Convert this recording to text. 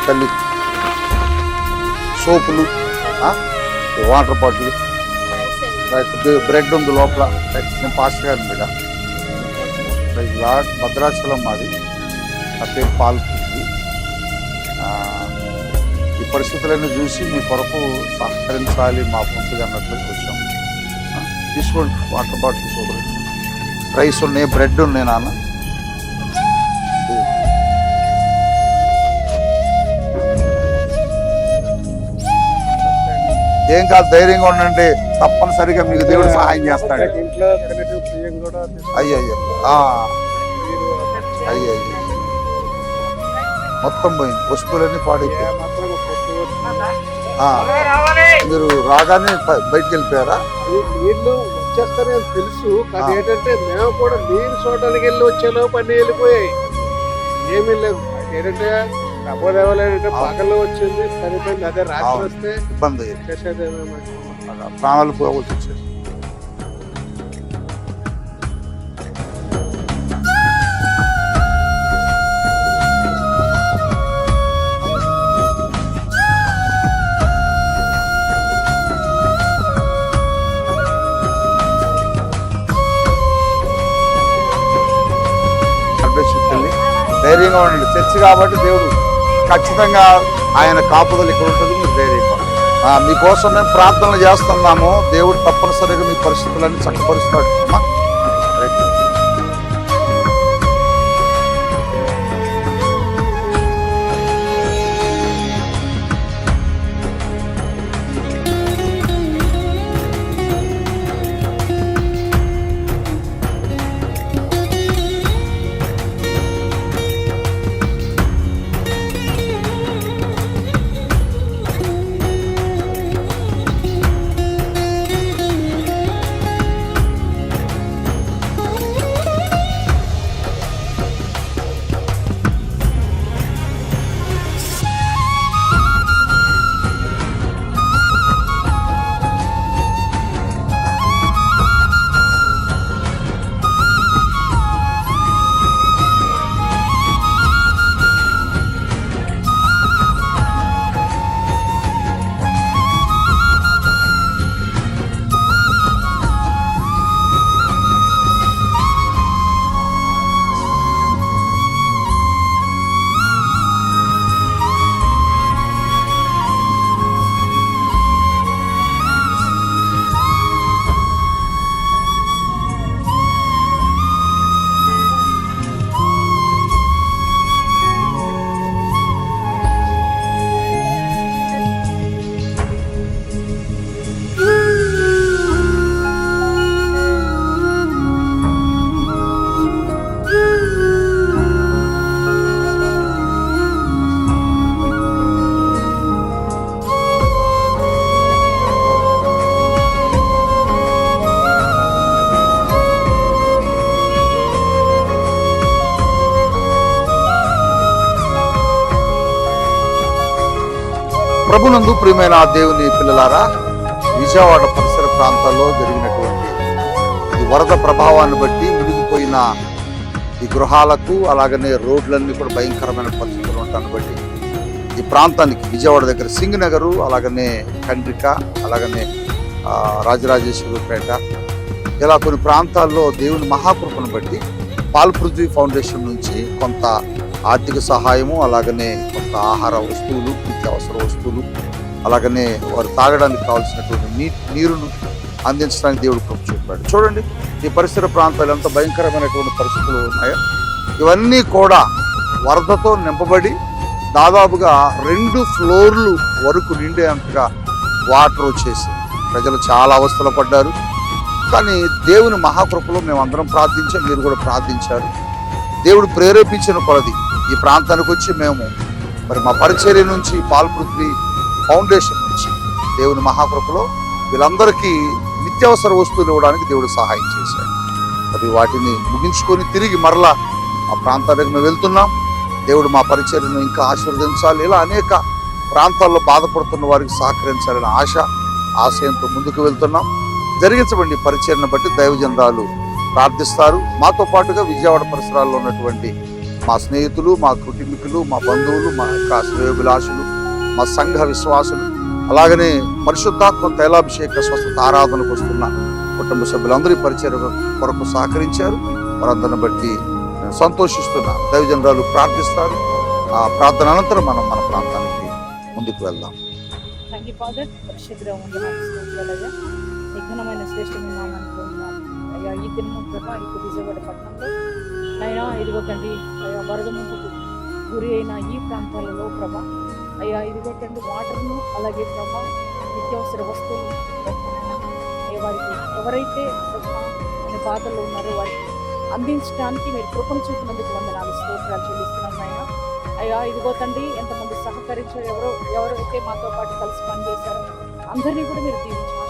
తల్లి సోపులు, water bottle, bread ఉంది లోపల. నేను పాస్టర్ గారిని బిడ్డ భద్రాచలం మాది, నా పేరు పాల్పూర్తి. ఈ పరిస్థితులన్నీ చూసి మీ కొరకు సహకరించాలి మా పంపుగా అన్నట్లకి వచ్చాము. తీసుకోండి వాటర్ బాటిల్, సోపులు, రైస్ ఉన్నాయి, బ్రెడ్ ఉన్నాయి నాన్న. ఏం కాదు, ధైర్యంగా ఉండండి. తప్పనిసరిగా మీకు దేవుడు సహాయం చేస్తాడు. అయ్యో అయ్యో మొత్తం పోయింది, వస్తువులన్నీ పాడైపోయాయి. మీరు రాగానే బయటికి వెళ్ళిపోయారా? నీళ్లు వచ్చేస్తారని తెలుసు, కానీ ఏంటంటే మేము కూడా నీరు చూడడానికి వెళ్ళి వచ్చేలోపు అన్ని వెళ్ళిపోయాయి. ఏమీ లేవు. ఏంటంటే అబ్బోదేవాలంటే పగలు వచ్చింది, సరిపోయింది. అదే రాత్రి వస్తే ఇబ్బంది చేసేదేమో, ప్రాణాలు పోవచ్చు. ధైర్యంగా ఉండండి. చర్చి కాబట్టి దేవుడు ఖచ్చితంగా ఆయన కాపుదలు ఇక్కడ ఉంటుంది. మీరు ధైర్యంగా మీకోసం మేము ప్రార్థనలు చేస్తున్నాము. దేవుడు తప్పనిసరిగా మీ పరిస్థితులన్నీ చక్కపరుస్తాడు. ప్రభునందు ప్రియమైన దేవుని పిల్లలారా, విజయవాడ పరిసర ప్రాంతాల్లో జరిగినటువంటి ఈ వరద ప్రభావాన్ని బట్టి మునిగిపోయిన ఈ గృహాలకు, అలాగనే రోడ్లన్నీ కూడా భయంకరమైన పరిస్థితులు ఉండటాన్ని బట్టి ఈ ప్రాంతానికి విజయవాడ దగ్గర సింగనగరు, అలాగనే కండ్రిక, అలాగనే రాజరాజేశ్వరిపేట, ఇలా కొన్ని ప్రాంతాల్లో దేవుని మహాకృపను బట్టి పాల్పృథ్వీ ఫౌండేషన్ నుంచి కొంత ఆర్థిక సహాయము, అలాగనే కొంత ఆహార వస్తువులు, నిత్యావసర వస్తువులు, అలాగనే వారు తాగడానికి కావాల్సినటువంటి నీరును అందించడానికి దేవుడు కృప చూపాడు. చూడండి ఈ పరిసర ప్రాంతాలు ఎంత భయంకరమైనటువంటి పరిస్థితులు ఉన్నాయో. ఇవన్నీ కూడా వరదతో నింపబడి దాదాపుగా 2 ఫ్లోర్లు వరకు నిండేంతగా వాటర్ వచ్చేసి ప్రజలు చాలా అవస్థలు పడ్డారు. కానీ దేవుని మహాకృపలో మేమందరం ప్రార్థించాం, మీరు కూడా ప్రార్థించారు. దేవుడు ప్రేరేపించిన కొలది ఈ ప్రాంతానికి వచ్చి మేము మరి మా పరిచర్య నుంచి పాల్పృథ్వీ ఫౌండేషన్ నుంచి దేవుని మహాకృపలో వీళ్ళందరికీ నిత్యావసర వస్తువులు ఇవ్వడానికి దేవుడు సహాయం చేశాడు. మరి వాటిని ముగించుకొని తిరిగి మరలా ఆ ప్రాంతానికి మేము వెళ్తున్నాం. దేవుడు మా పరిచర్యను ఇంకా ఆశీర్వదించాలి. ఇలా అనేక ప్రాంతాల్లో బాధపడుతున్న వారికి సహకరించాలని ఆశయంతో ముందుకు వెళ్తున్నాం. జరిగించబడి పరిచర్యను బట్టి దైవజనురాలు ప్రార్థిస్తారు. మాతో పాటుగా విజయవాడ పరిసరాల్లో ఉన్నటువంటి మా స్నేహితులు, మా కుటుంబీకులు, మా బంధువులు, మా యొక్క శ్రేయోభిలాషులు, మా సంఘ విశ్వాసులు, అలాగనే పరిశుద్ధాత్మ తైలాభిషేక స్వస్థత ఆరాధనకు వస్తున్న కుటుంబ సభ్యులందరూ ఈ పరిచర్య కొరకు సహకరించారు. వారందరిని బట్టి నేను సంతోషిస్తున్నా. దైవజనురాలు ప్రార్థిస్తారు. ఆ ప్రార్థన అనంతరం మనం మన ప్రాంతానికి ముందుకు వెళ్దాం. Thank you father. పరిశుద్ధ వందనాలు నిఘనమైన శ్రేష్టమైన నామానికి వందనాలు. అయ్యా ఈ దినము ప్రభా ఇప్పుడు విజయవాడ పట్టణంలో అయినా ఇదిగో తండ్రి అయ్యా వరద ముందుకు గురి అయిన ఈ ప్రాంతాలలో ప్రభా అయ్యా ఇదిగో తండ్రి వాటర్ను అలాగే ప్రభా నిత్యావసర వస్తువులు వారికి ఎవరైతే ప్రభా అనే బాధల్లో ఉన్నారో వారికి అందించడానికి మీరు కృపను చూపినందుకు వందనాలు స్తోత్రాలు చెల్లిస్తున్నాం ఆయన. అయ్యా ఇదిగో తండ్రి ఎంతమంది సహకరించారు, ఎవరైతే మాతో పాటు కలిసి పనిచేశారో అందరినీ కూడా మీరు దీవించారు.